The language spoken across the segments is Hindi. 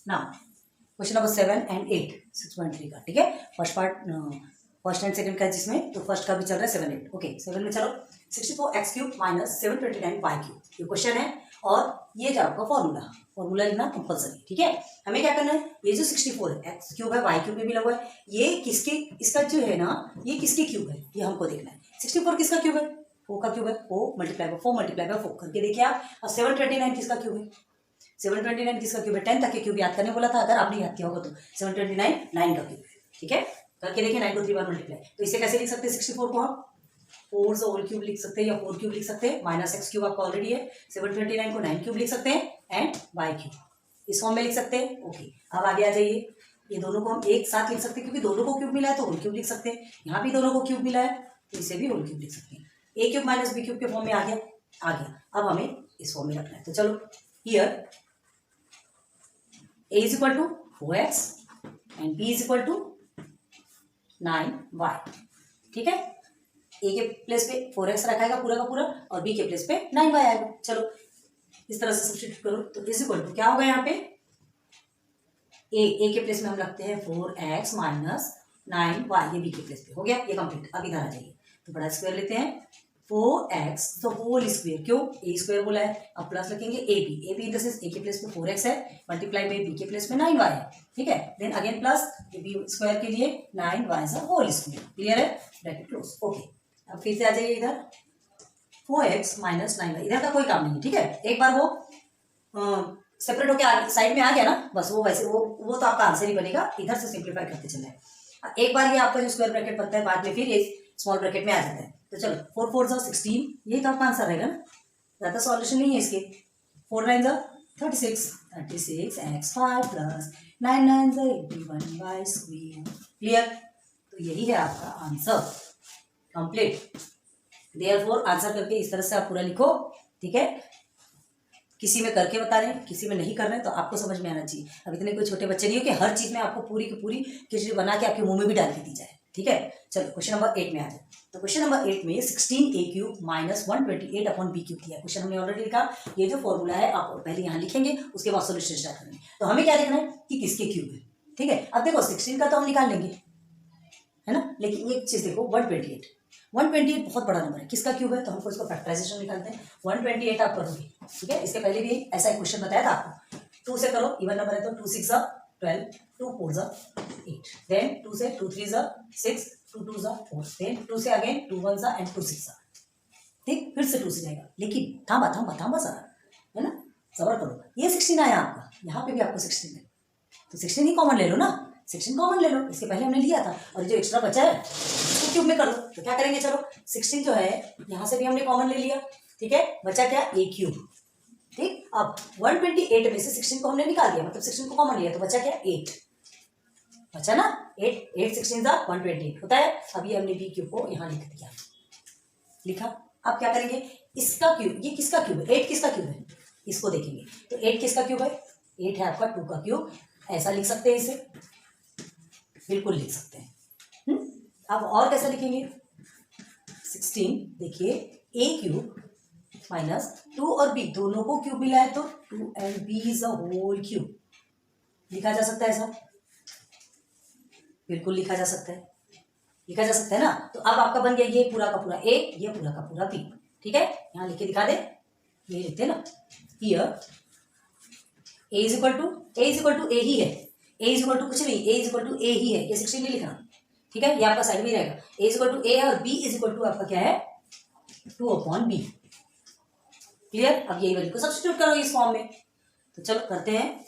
ना क्वेश्चन नंबर 7 and 8 6.3 का, ठीक है। First part first and second का है जिसमें, तो फर्स्ट का भी चल रहा है 7 8। ओके 7 में चलो 64x³ माइनस 729y³, ये क्वेश्चन है। और ये क्या आपका फॉर्मूला लिखना कंपलसरी, ठीक है। हमें क्या करना है, ये जो 64 है x³ है y³ में भी लगा हुआ है, ये किसके, इसका जो है ना ये किसके क्यूब है ये हमको देखना है। 64 किसका क्यूब है, 4 का क्यूब है, 4 मल्टीप्लाई बाय 4 मल्टीप्लाई बाय 4 करके देखिए आप। और 729 किसका क्यूब है, 729 किसका क्यूब है, 10 तक के क्यूब याद करने बोला था, अगर आपने याद किया होगा तो 729 9 का क्यूब है, ठीक है। करके देखिए 9 को 3 बार मल्टीप्लाई, तो इसे कैसे लिख सकते हैं 64 को हम 4 से होल क्यूब लिख सकते हैं या 4 क्यूब लिख सकते हैं, माइनस x³ आपका ऑलरेडी है। 729 को 9 क्यूब लिख सकते हैं एंड y³ इस फॉर्म में लिख सकते हैं। ओके अब आगे आ जाइए, ये दोनों को हम एक साथ लिख सकते हैं क्योंकि दोनों को क्यूब मिला है तो होल क्यूब लिख सकते हैं। यहाँ भी दोनों को क्यूब मिला है तो इसे भी होल क्यूब लिख सकते हैं। a³ माइनस b³ के फॉर्म में आ गया। अब हमें इस फॉर्म में रखना है, तो चलो here a is equal to 4x and b is equal to 9y, ठीक है। a के प्लेस पे 4x रखाएगा पूरा का पूरा और b के प्लेस पे 9y आएगा। चलो इस तरह से सब्स्टिट्यूट करो, तो इज इक्वल टू क्या होगा यहाँ पे, a के प्लेस में हम रखते हैं 4x माइनस 9y, ये b के प्लेस पे हो गया, ये कंप्लीट। अब इधर आ जाइए, तो बड़ा स्क्वायर लेते हैं 4x तो होल स्क्वायर, क्यों a स्क्वायर बोला है। अब प्लस लिखेंगे ab in the sense a के प्लेस में 4x है मल्टीप्लाई में b के प्लेस में 9y है, ठीक है। Then again plus b square के लिए 9y होल स्क्वायर, क्लियर है, ब्रैकेट क्लोज। ओके अब फिर से आ जाइए इधर 4x माइनस 9y, इधर का कोई काम नहीं है, ठीक है। एक बार वो सेपरेट होकर साइड में आ गया ना, बस वो वैसे वो तो आपका आंसर ही बनेगा, इधर से सिंप्लीफाई करते चलना है। एक बार ये आपका जो स्क्वायर ब्रैकेट बनता है बाद में फिर ये स्मॉल ब्रैकेट में आ जाता है। तो चलो 4 4 16, यही तो आपका आंसर रहेगा ना, ज़्यादा सॉल्यूशन नहीं है इसके। 4 9 36 x5 प्लस 9 9 81y², क्लियर। तो यही है आपका आंसर कंप्लीट। देयरफॉर आंसर करके इस तरह से आप पूरा लिखो, ठीक है। किसी में करके बता रहे हैं, किसी में नहीं कर रहे हैं, तो आपको समझ में आना चाहिए। अब इतने कोई छोटे बच्चे नहीं हो कि हर चीज में आपको पूरी की पूरी खिचड़ी बना के आपके मुंह में भी डाल के दी जाए, ठीक है। चलो क्वेश्चन नंबर 8 में आ जाए। तो क्वेश्चन नंबर 8 में 16a³ माइनस 128 अपॉन b³ दिया है। क्वेश्चन हमने ऑलरेडी लिखा, ये जो फॉर्मूला है आप पहले यहाँ लिखेंगे, उसके बाद सोल्यूशन स्टार्ट करेंगे। तो हमें क्या देखना है कि किसके क्यूब है, ठीक है। अब देखो 16 का तो हम निकाल लेंगे, है ना, लेकिन एक चीज देखो 128 बहुत बड़ा नंबर है, किसका क्यूब है, तो हमको इसको फैक्टराइजेशन निकालते हैं। 128 आप करोगे, ठीक है। इसके पहले भी ऐसा एक क्वेश्चन बताया था आपको, 2 से करो, इवन नंबर है तो 2 6 12, 2 4 8, देन 2 से 2 3 6, 2 2 4, देन 2 से अगेन 2 1 एंड 2 6, ठीक, फिर से 2 से जाएगा। लेकिन थामा सारा, है ना, सबर करो। ये 16 आया आपका, यहाँ पे भी आपको 16 है, तो 16 ही कॉमन ले लो ना, 16 कॉमन ले लो, इसके पहले हमने लिया था। और जो एक्स्ट्रा बचा है उसको क्यूब में कर दो। तो क्या करेंगे, चलो 16 जो है यहाँ से भी हमने कॉमन ले लिया, ठीक है। बचा क्या, a³, ठीक। अब 128 में से 16 को हमने निकाल दिया, मतलब 16 को कॉमन लिया, तो बचा क्या 8, बचा ना 8 16 128 होता है। अभी हमने b³ को यहाँ लिख दिया, लिखा। अब क्या करेंगे, इसका क्यूब, ये किसका क्यूब है, 8 किसका क्यूब है, इसको देखेंगे। तो 8 किसका क्यूब है, 8 है आपका 2 का क्यूब, ऐसा लिख सकते हैं, इसे बिल्कुल लिख सकते हैं। अब और कैसे लिखेंगे, 16 देखिए a³ माइनस 2 और b दोनों को क्यूब मिला है तो 2 and b is a whole cube, लिखा जा सकता है ऐसा, बिल्कुल लिखा जा सकता है ना। तो अब आपका बन गया ये पूरा का पूरा a, ये पूरा का पूरा b, ठीक है। यहाँ लिख के दिखा दे, ये लिखते हैं ना, here a is equal to a ही है, a इज इक्वल टू कुछ नहीं, a is equal to a ही है, ये 16 नहीं लिखना, ठीक है। ये आपका साइड में रहेगा, a is equal to a है और b इज इक्वल टू आपका क्या है 2/b, क्लियर। अब यही वैल्यू को सब्स्टिट्यूट करो इस फॉर्म में, तो चलो करते हैं।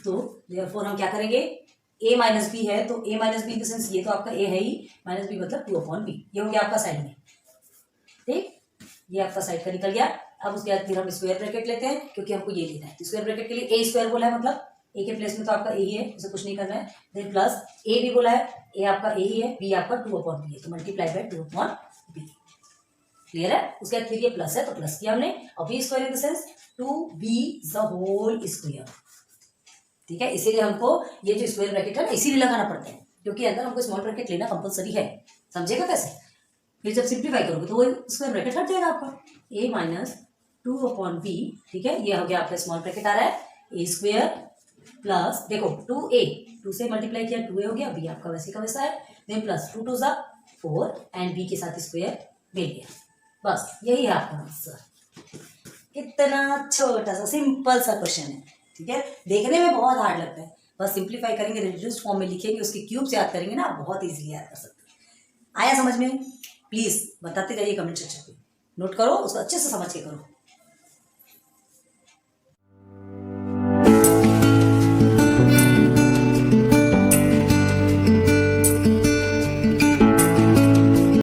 तो देयरफॉर हम क्या करेंगे, a माइनस बी है तो a minus be in the sense ये तो आपका a है ही, माइनस b मतलब 2/b, ये हो गया आपका साइड में, ठीक। ये आपका साइड का निकल गया। अब उसके बाद फिर हम स्क्वायर ब्रैकेट लेते हैं क्योंकि हमको ये लेना है। तो स्क्वायर ब्रैकेट के लिए a² बोला है, मतलब a के प्लेस में तो आपका a ही है, उसे कुछ नहीं करना है। देन प्लस a भी बोला है, a आपका a ही है, b आपका 2/b है, तो मल्टीप्लाई बाय 2/b, क्लियर है। उसके बाद फिर ये प्लस है तो प्लस किया हमने, और b square in the sense 2b the whole square, ठीक है। इसीलिए हमको ये जो स्क्वायर ब्रैकेट है ना इसीलिए लगाना पड़ता है क्योंकि अंदर हमको स्मॉल ब्रैकेट लेना कंपलसरी है, समझेगा कैसे। फिर जब सिंप्लीफाई करोगे तो वो स्क्वायर ब्रैकेट हट जाएगा आपका, a माइनस 2/b, ठीक है। ये हो गया आपका स्मॉल ब्रैकेट आ रहा है a² प्लस देखो 2a, 2 से मल्टीप्लाई किया 2a हो गया, b आपका वैसे का वैसा है, देन प्लस 2 2 4 एंड b के साथ स्क्वायर मिल गया। बस यही है आपका आंसर। कितना छोटा सा सिंपल सा क्वेश्चन है, ठीक है, देखने में बहुत हार्ड लगता है, बस सिंप्लीफाई करेंगे, रिड्यूस फॉर्म में लिखेंगे, उसके क्यूब्स याद करेंगे ना, बहुत इजीली याद कर सकते हैं। आया समझ में? प्लीज बताते जाइए कमेंट सेक्शन पे, नोट करो, उसको अच्छे से समझ के करो।